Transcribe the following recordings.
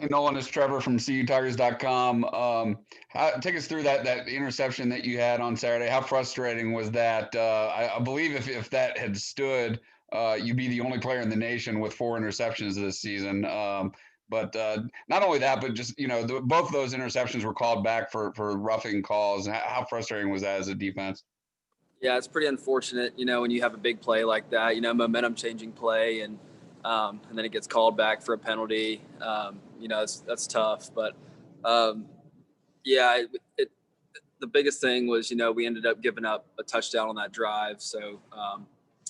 Hey, Nolan, it's Trevor from CUTigers.com. Take us through that interception that you had on Saturday. How frustrating was that? I believe if that had stood, you'd be the only player in the nation with 4 interceptions this season. But not only that, but just both of those interceptions were called back for roughing calls. How frustrating was that as a defense? Yeah, it's pretty unfortunate, when you have a big play like that, momentum changing play and then it gets called back for a penalty. That's tough. But yeah, the biggest thing was, we ended up giving up a touchdown on that drive. So,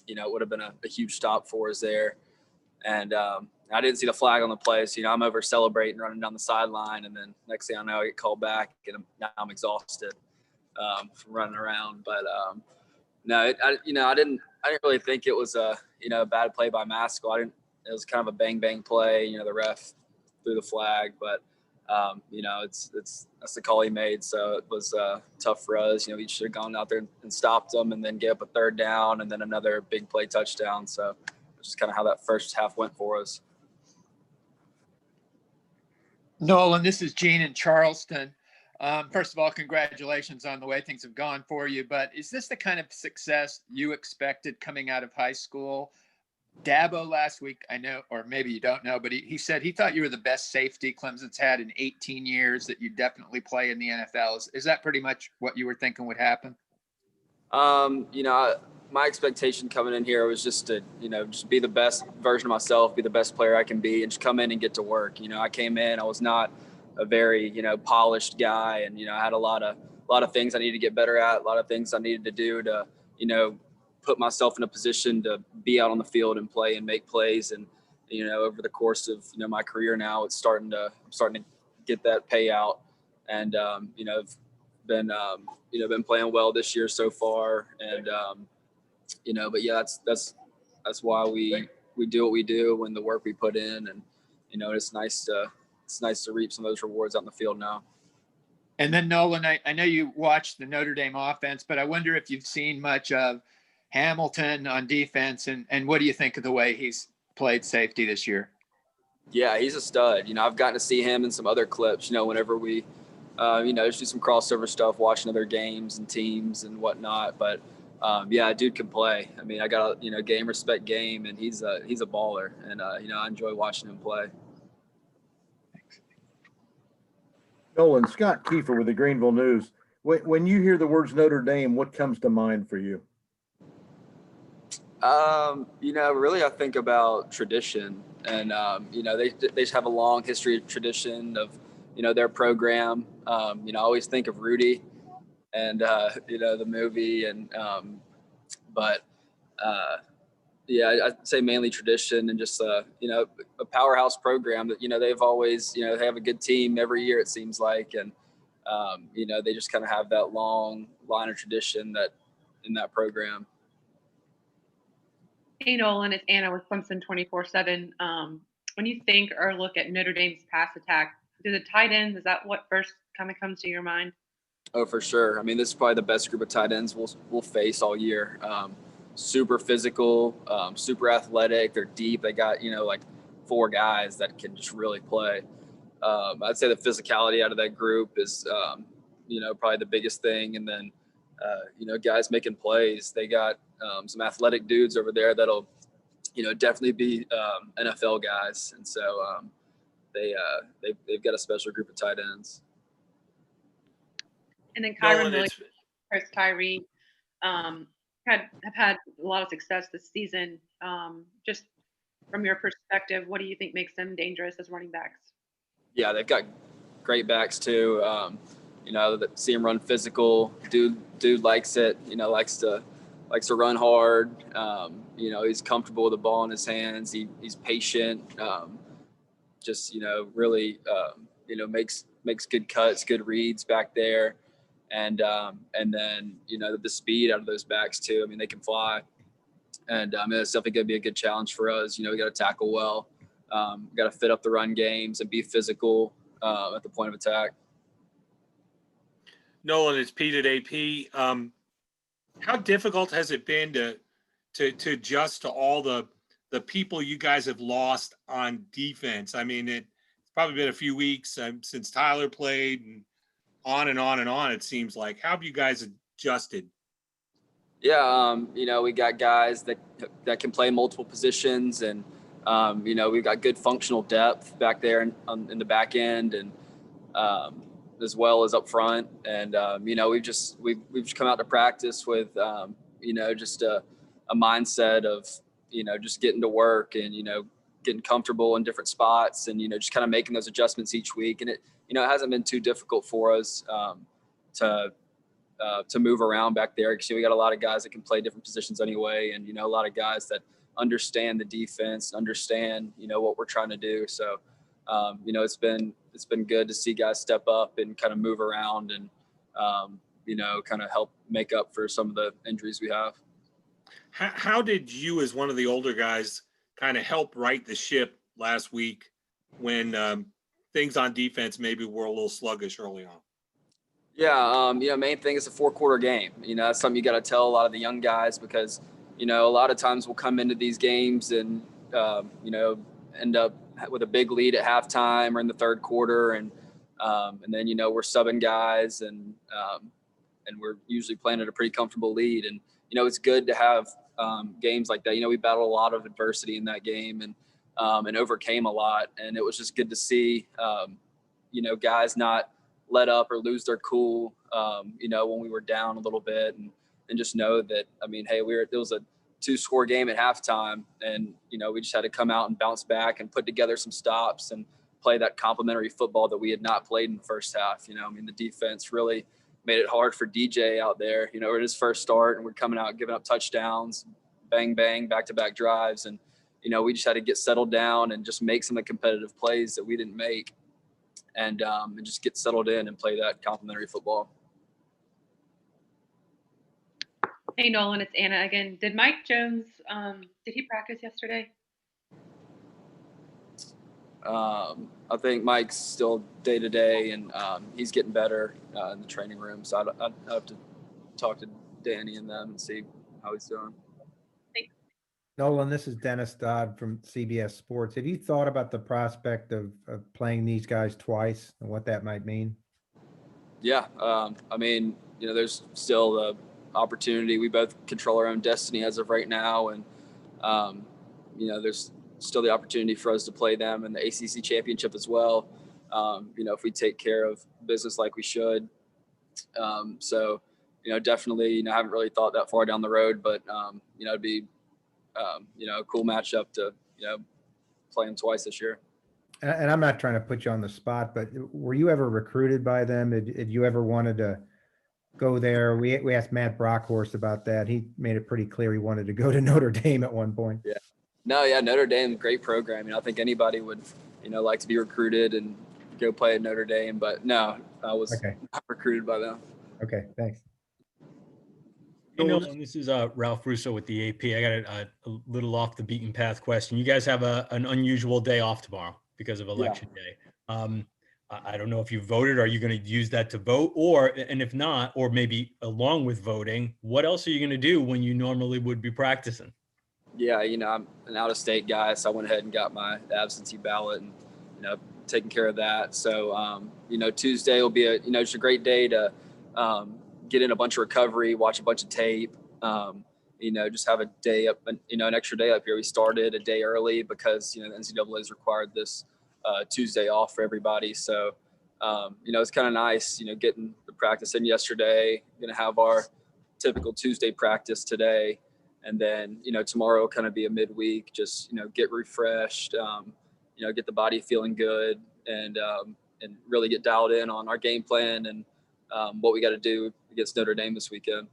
it would have been a huge stop for us there. And I didn't see the flag on the play. So, I'm over celebrating, running down the sideline. And then next thing I know, I get called back and now I'm exhausted from running around. But no, I didn't really think it was a bad play by Maskell. It was kind of a bang play. The ref threw the flag, but that's the call he made. So it was tough for us. We should have gone out there and stopped them, and then get up a third down, and then another big play touchdown. So it's just kind of how that first half went for us. Nolan, this is Gene in Charleston. First of all, congratulations on the way things have gone for you. But is this the kind of success you expected coming out of high school? Dabo last week, I know, or maybe you don't know, but he said he thought you were the best safety Clemson's had in 18 years, that you definitely play in the NFL. Is that pretty much what you were thinking would happen? My expectation coming in here was just to, just be the best version of myself, be the best player I can be, and just come in and get to work. I came in, I was not a very, polished guy, and, I had a lot of things I needed to get better at, a lot of things I needed to do to, put myself in a position to be out on the field and play and make plays. And, over the course of, my career now, I'm starting to get that payout. And, I've been playing well this year so far. And, but yeah, that's why we do what we do and the work we put in. And, it's nice to reap some of those rewards out in the field now. And then Nolan, I know you watched the Notre Dame offense, but I wonder if you've seen much of Hamilton on defense, and what do you think of the way he's played safety this year? Yeah, he's a stud. I've gotten to see him in some other clips, whenever we, just do some crossover stuff, watching other games and teams and whatnot. But yeah, dude can play. I mean, I got a, game respect game, and he's a baller, and I enjoy watching him play. Nolan, Scott Kiefer with the Greenville News. When you hear the words Notre Dame, what comes to mind for you? Really, I think about tradition, and they just have a long history of tradition of their program. I always think of Rudy, and the movie, and but yeah, I'd say mainly tradition and just a powerhouse program that they've always they have a good team every year, it seems like, and they just kind of have that long line of tradition that in that program. Hey, Nolan, it's Anna with Clemson 24/7. When you think or look at Notre Dame's pass attack, do the tight ends, is that what first kind of comes to your mind? Oh, for sure. I mean, this is probably the best group of tight ends we'll face all year. Super physical, super athletic. They're deep. They got, like 4 guys that can just really play. I'd say the physicality out of that group is, probably the biggest thing. And then, guys making plays. They got some athletic dudes over there that'll, definitely be NFL guys. And so they've got a special group of tight ends. And then Kyron Williams, Chris Tyree, have had a lot of success this season. Just from your perspective, what do you think makes them dangerous as running backs? Yeah, they've got great backs too. That see him run physical. Dude likes it. Likes to run hard. He's comfortable with the ball in his hands. He's patient. Just really makes good cuts, good reads back there. And then the speed out of those backs too. I mean, they can fly, and it's definitely going to be a good challenge for us. We got to tackle well, got to fit up the run games and be physical at the point of attack. Nolan, it's Pete at AP. How difficult has it been to adjust to all the people you guys have lost on defense? I mean, it's probably been a few weeks since Tyler played, and on and on and on. It seems like. How have you guys adjusted? Yeah, we got guys that can play multiple positions, and we've got good functional depth back there in the back end, and as well as up front. And we've just come out to practice with just a mindset of just getting to work and getting comfortable in different spots, and just kind of making those adjustments each week. And it hasn't been too difficult for us to move around back there, because we got a lot of guys that can play different positions anyway, and a lot of guys that understand the defense, understand what we're trying to do. So it's been good to see guys step up and kind of move around and kind of help make up for some of the injuries we have. How did you, as one of the older guys, kind of help right the ship last week when things on defense maybe were a little sluggish early on? Yeah, main thing is a 4-quarter game. That's something you got to tell a lot of the young guys, because a lot of times we'll come into these games and end up with a big lead at halftime or in the third quarter, and then we're subbing guys, and we're usually playing at a pretty comfortable lead. And it's good to have games like that. We battled a lot of adversity in that game, and overcame a lot, and it was just good to see guys not let up or lose their cool when we were down a little bit, and just know that, hey, it was a 2-score game at halftime, and we just had to come out and bounce back and put together some stops and play that complementary football that we had not played in the first half. The defense really made it hard for DJ out there. We're at his first start, and we're coming out giving up touchdowns, bang bang, back-to-back drives, and we just had to get settled down and just make some of the competitive plays that we didn't make, and just get settled in and play that complementary football. Hey, Nolan, it's Anna again. Did Mike Jones, did he practice yesterday? I think Mike's still day-to-day, and he's getting better in the training room. So I'd have to talk to Danny and them and see how he's doing. Nolan, this is Dennis Dodd from CBS Sports. Have you thought about the prospect of playing these guys twice and what that might mean? Yeah. There's still the opportunity. We both control our own destiny as of right now. And, there's still the opportunity for us to play them in the ACC championship as well. If we take care of business like we should. Definitely, I haven't really thought that far down the road, but, it'd be, a cool matchup to, play them twice this year. And I'm not trying to put you on the spot, but were you ever recruited by them? Had you ever wanted to go there? We asked Matt Brockhorst about that. He made it pretty clear he wanted to go to Notre Dame at one point. Yeah. No, yeah, Notre Dame, great program. I think anybody would, like to be recruited and go play at Notre Dame, but no, I was not recruited by them. Okay, thanks. This is Ralph Russo with the AP. I got a little off the beaten path question. You guys have an unusual day off tomorrow because of election day. I don't know if you voted. Are you going to use that to vote, and if not, or maybe along with voting, what else are you going to do when you normally would be practicing? Yeah, I'm an out-of-state guy, so I went ahead and got my absentee ballot and, taking care of that. So, Tuesday will be just a great day to get in a bunch of recovery, watch a bunch of tape, just have a day up, an extra day up here. We started a day early because, the NCAA has required this Tuesday off for everybody. So, it's kind of nice, getting the practice in yesterday. Going to have our typical Tuesday practice today. And then, tomorrow will kind of be a midweek, just, get refreshed, get the body feeling good, and really get dialed in on our game plan and what we got to do against Notre Dame this weekend.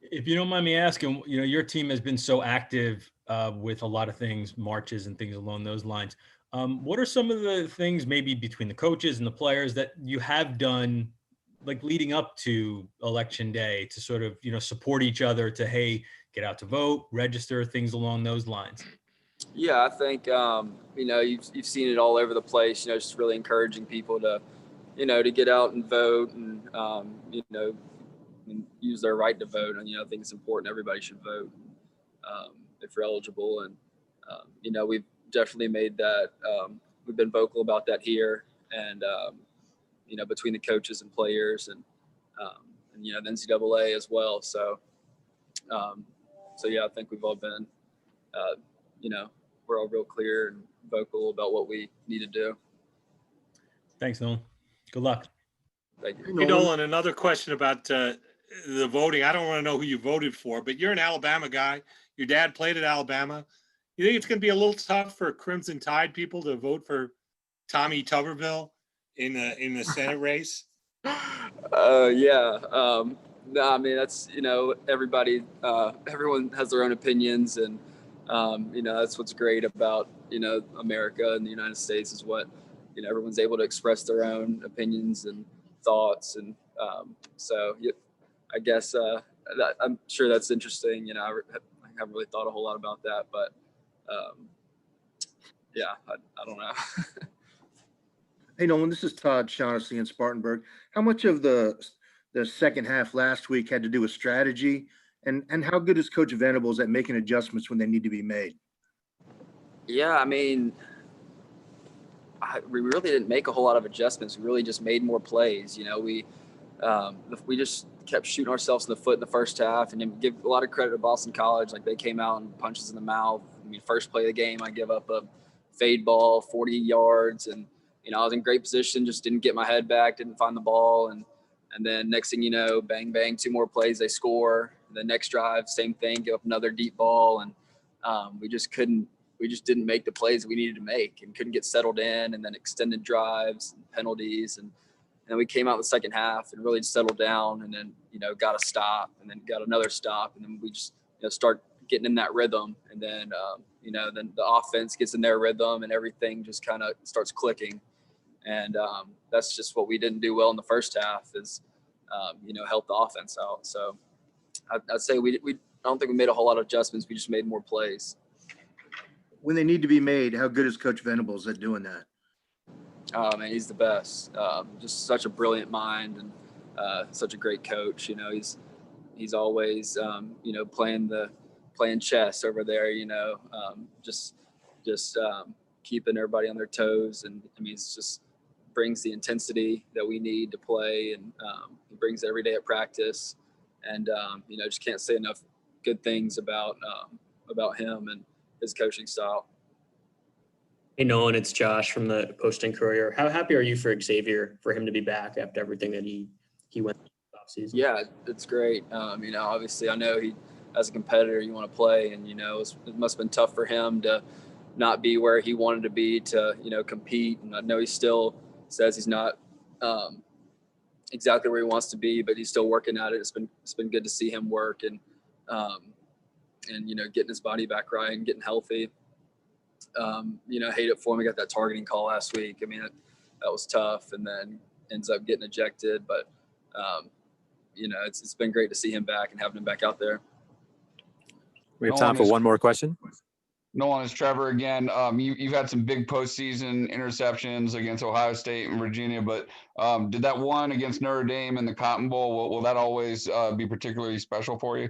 If you don't mind me asking, your team has been so active with a lot of things, marches and things along those lines. What are some of the things maybe between the coaches and the players that you have done, like leading up to election day, to sort of, support each other to, hey, get out to vote, register, things along those lines? Yeah, I think, you've seen it all over the place, just really encouraging people to, to get out and vote and, and use their right to vote. And, I think it's important. Everybody should vote if you're eligible. And, we've definitely made that, we've been vocal about that here. and between the coaches and players and the NCAA as well. So yeah, I think we've all been, we're all real clear and vocal about what we need to do. Thanks, Nolan. Good luck. Thank you. Hey, Nolan, another question about the voting. I don't want to know who you voted for, but you're an Alabama guy. Your dad played at Alabama. You think it's going to be a little tough for Crimson Tide people to vote for Tommy Tuberville in the Senate race? Yeah. No, I mean, that's, everybody, everyone has their own opinions, and, that's what's great about, America and the United States is what, everyone's able to express their own opinions and thoughts. And so yeah, I guess I'm sure that's interesting. I haven't really thought a whole lot about that, but yeah, I don't know. Hey, Nolan, this is Todd Shaughnessy in Spartanburg. How much of the second half last week had to do with strategy, and how good is Coach Venables at making adjustments when they need to be made? Yeah, I mean, we really didn't make a whole lot of adjustments. We really just made more plays. We just kept shooting ourselves in the foot in the first half, and then give a lot of credit to Boston College. Like, they came out and punched us in the mouth. I mean, first play of the game, I give up a fade ball, 40 yards, and I was in great position, just didn't get my head back, didn't find the ball, and then next thing you know, bang bang, 2 more plays, they score. The next drive, same thing, give up another deep ball, and we just didn't make the plays that we needed to make, and couldn't get settled in, and then extended drives and penalties, and we came out in the second half and really settled down, and then got a stop, and then got another stop, and then we just start getting in that rhythm, and then then the offense gets in their rhythm, and everything just kind of starts clicking, and that's just what we didn't do well in the first half is help the offense out. So I'd say we I don't think we made a whole lot of adjustments. We just made more plays. When they need to be made, how good is Coach Venables at doing that? Oh man, he's the best. Just such a brilliant mind, and such a great coach. He's always playing chess over there. Just keeping everybody on their toes, and I mean, it's just brings the intensity that we need to play, and he brings it every day at practice, and just can't say enough good things about him and his coaching style. Hey, Nolan, it's Josh from the Post-Courier. How happy are you for Xavier, for him to be back after everything that he went through this offseason? Yeah, it's great. Obviously, I know he, as a competitor, you want to play, and it must have been tough for him to not be where he wanted to be to compete. And I know he still says he's not exactly where he wants to be, but he's still working at it. It's been good to see him work and getting his body back right and getting healthy. Hate it for him. We got that targeting call last week. I mean, that was tough, and then ends up getting ejected. But it's been great to see him back and having him back out there. We have time for one more question. Nolan, it's Trevor again. You've had some big postseason interceptions against Ohio State and Virginia, but did that one against Notre Dame in the Cotton Bowl, will that always be particularly special for you?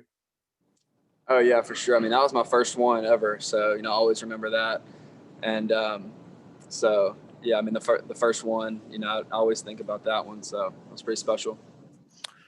Oh yeah, for sure. I mean, that was my first one ever, so I always remember that. And so yeah, I mean the first one, I always think about that one, so it was pretty special.